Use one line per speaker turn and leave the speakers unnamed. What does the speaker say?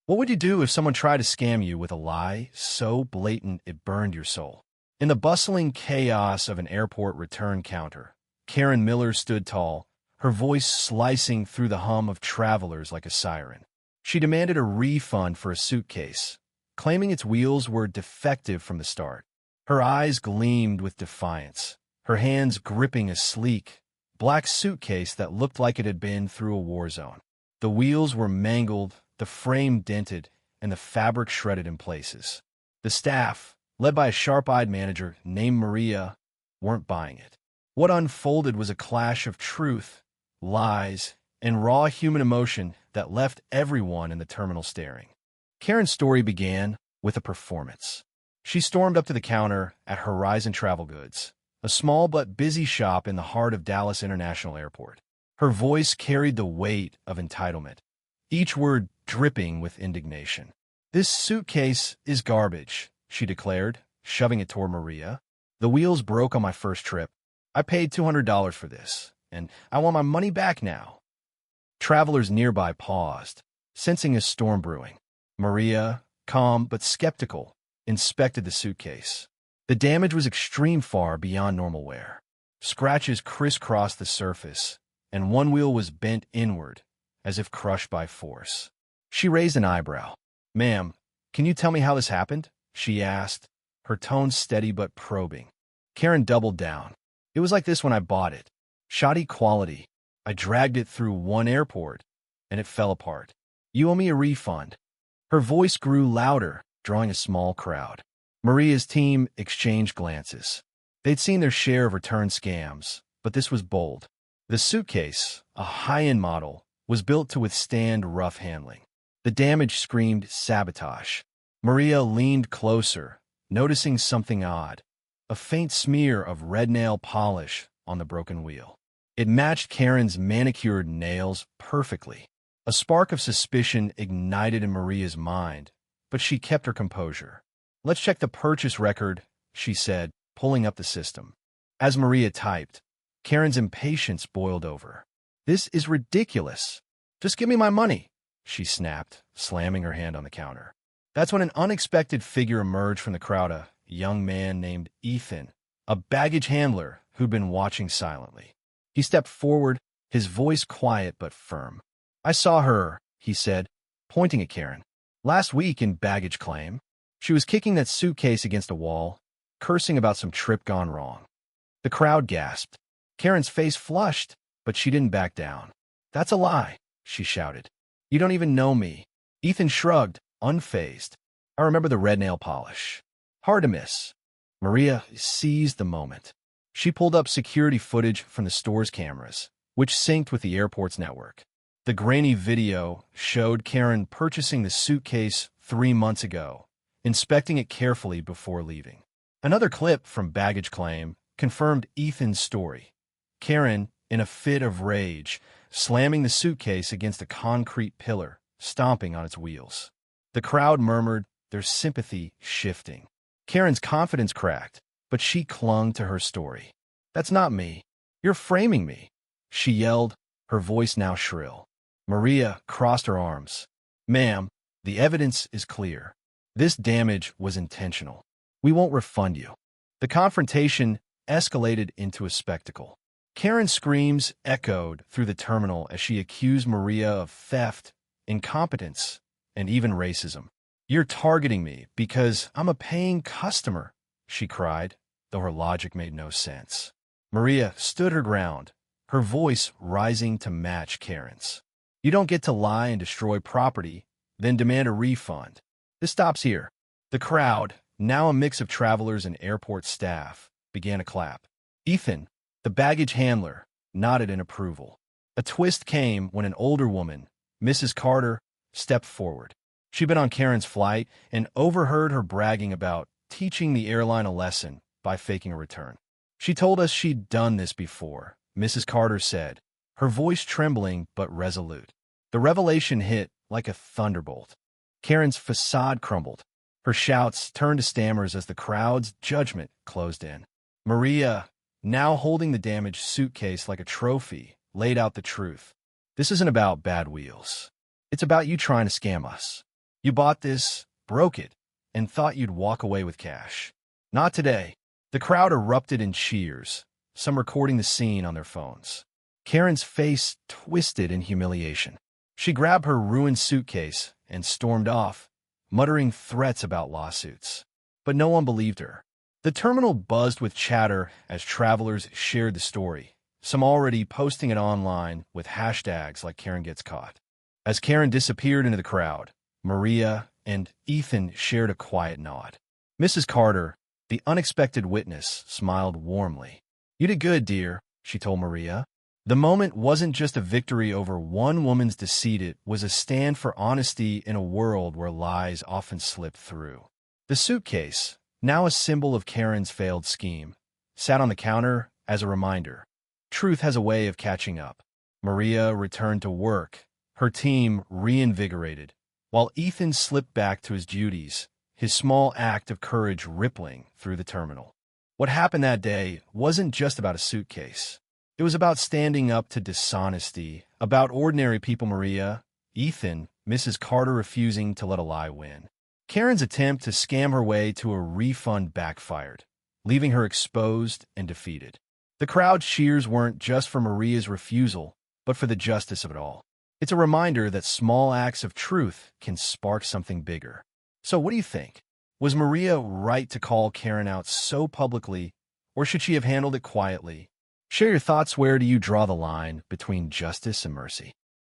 What would you do if someone tried to scam you with a lie so blatant it burned your soul? In the bustling chaos of an airport return counter, Karen Miller stood tall, her voice slicing through the hum of travelers like a siren. She demanded a refund for a suitcase, claiming its wheels were defective from the start. Her eyes gleamed with defiance, her hands gripping a sleek, black suitcase that looked like it had been through a war zone. The wheels were mangled, the frame dented, and the fabric shredded in places. The staff, led by a sharp-eyed manager named Maria, weren't buying it. What unfolded was a clash of truth, lies, and raw human emotion that left everyone in the terminal staring. Karen's story began with a performance. She stormed up to the counter at Horizon Travel Goods, a small but busy shop in the heart of Dallas International Airport. Her voice carried the weight of entitlement, each word dripping with indignation. "This suitcase is garbage," she declared, shoving it toward Maria. "The wheels broke on my first trip. I paid $200 for this, and I want my money back now." Travelers nearby paused, sensing a storm brewing. Maria, calm but skeptical, inspected the suitcase. The damage was extreme, far beyond normal wear. Scratches crisscrossed the surface, and one wheel was bent inward, as if crushed by force. She raised an eyebrow. "Ma'am, can you tell me how this happened?" she asked, her tone steady but probing. Karen doubled down. "It was like this when I bought it. Shoddy quality. I dragged it through one airport, and it fell apart. You owe me a refund." Her voice grew louder, drawing a small crowd. Maria's team exchanged glances. They'd seen their share of return scams, but this was bold. The suitcase, a high-end model, was built to withstand rough handling. The damage screamed sabotage. Maria leaned closer, noticing something odd, a faint smear of red nail polish on the broken wheel. It matched Karen's manicured nails perfectly. A spark of suspicion ignited in Maria's mind, but she kept her composure. "Let's check the purchase record," she said, pulling up the system. As Maria typed, Karen's impatience boiled over. "This is ridiculous. Just give me my money," she snapped, slamming her hand on the counter. That's when an unexpected figure emerged from the crowd, a young man named Ethan, a baggage handler who'd been watching silently. He stepped forward, his voice quiet but firm. "I saw her," he said, pointing at Karen. "Last week in baggage claim. She was kicking that suitcase against a wall, cursing about some trip gone wrong." The crowd gasped. Karen's face flushed, but she didn't back down. "That's a lie," she shouted. "You don't even know me." Ethan shrugged, unfazed. "I remember the red nail polish. Hard to miss." Maria seized the moment. She pulled up security footage from the store's cameras, which synced with the airport's network. The grainy video showed Karen purchasing the suitcase 3 months ago, inspecting it carefully before leaving. Another clip from baggage claim confirmed Ethan's story. Karen, in a fit of rage, slamming the suitcase against a concrete pillar, stomping on its wheels. The crowd murmured, their sympathy shifting. Karen's confidence cracked, but she clung to her story. "That's not me. You're framing me," she yelled, her voice now shrill. Maria crossed her arms. "Ma'am, the evidence is clear. This damage was intentional. We won't refund you." The confrontation escalated into a spectacle. Karen's screams echoed through the terminal as she accused Maria of theft, incompetence, and even racism. "You're targeting me because I'm a paying customer," she cried, though her logic made no sense. Maria stood her ground, her voice rising to match Karen's. "You don't get to lie and destroy property, then demand a refund. This stops here." The crowd, now a mix of travelers and airport staff, began to clap. Ethan, the baggage handler, nodded in approval. A twist came when an older woman, Mrs. Carter, stepped forward. She'd been on Karen's flight and overheard her bragging about teaching the airline a lesson by faking a return. "She told us she'd done this before," Mrs. Carter said, her voice trembling but resolute. The revelation hit like a thunderbolt. Karen's facade crumbled. Her shouts turned to stammers as the crowd's judgment closed in. Maria, now holding the damaged suitcase like a trophy, laid out the truth. "This isn't about bad wheels. It's about you trying to scam us. You bought this, broke it, and thought you'd walk away with cash. Not today. The crowd erupted in cheers, some recording the scene on their phones. Karen's face twisted in humiliation. She grabbed her ruined suitcase and stormed off, muttering threats about lawsuits. But no one believed her. The terminal buzzed with chatter as travelers shared the story, some already posting it online with hashtags like Karen Gets Caught. As Karen disappeared into the crowd, Maria and Ethan shared a quiet nod. Mrs. Carter, the unexpected witness, smiled warmly. "You did good, dear," she told Maria. The moment wasn't just a victory over one woman's deceit, it was a stand for honesty in a world where lies often slip through. The suitcase, now a symbol of Karen's failed scheme, sat on the counter as a reminder. Truth has a way of catching up. Maria returned to work, her team reinvigorated, while Ethan slipped back to his duties, his small act of courage rippling through the terminal. What happened that day wasn't just about a suitcase. It was about standing up to dishonesty, about ordinary people, Maria, Ethan, Mrs. Carter refusing to let a lie win. Karen's attempt to scam her way to a refund backfired, leaving her exposed and defeated. The crowd's cheers weren't just for Maria's refusal, but for the justice of it all. It's a reminder that small acts of truth can spark something bigger. So what do you think? Was Maria right to call Karen out so publicly, or should she have handled it quietly? Share your thoughts. Where do you draw the line between justice and mercy?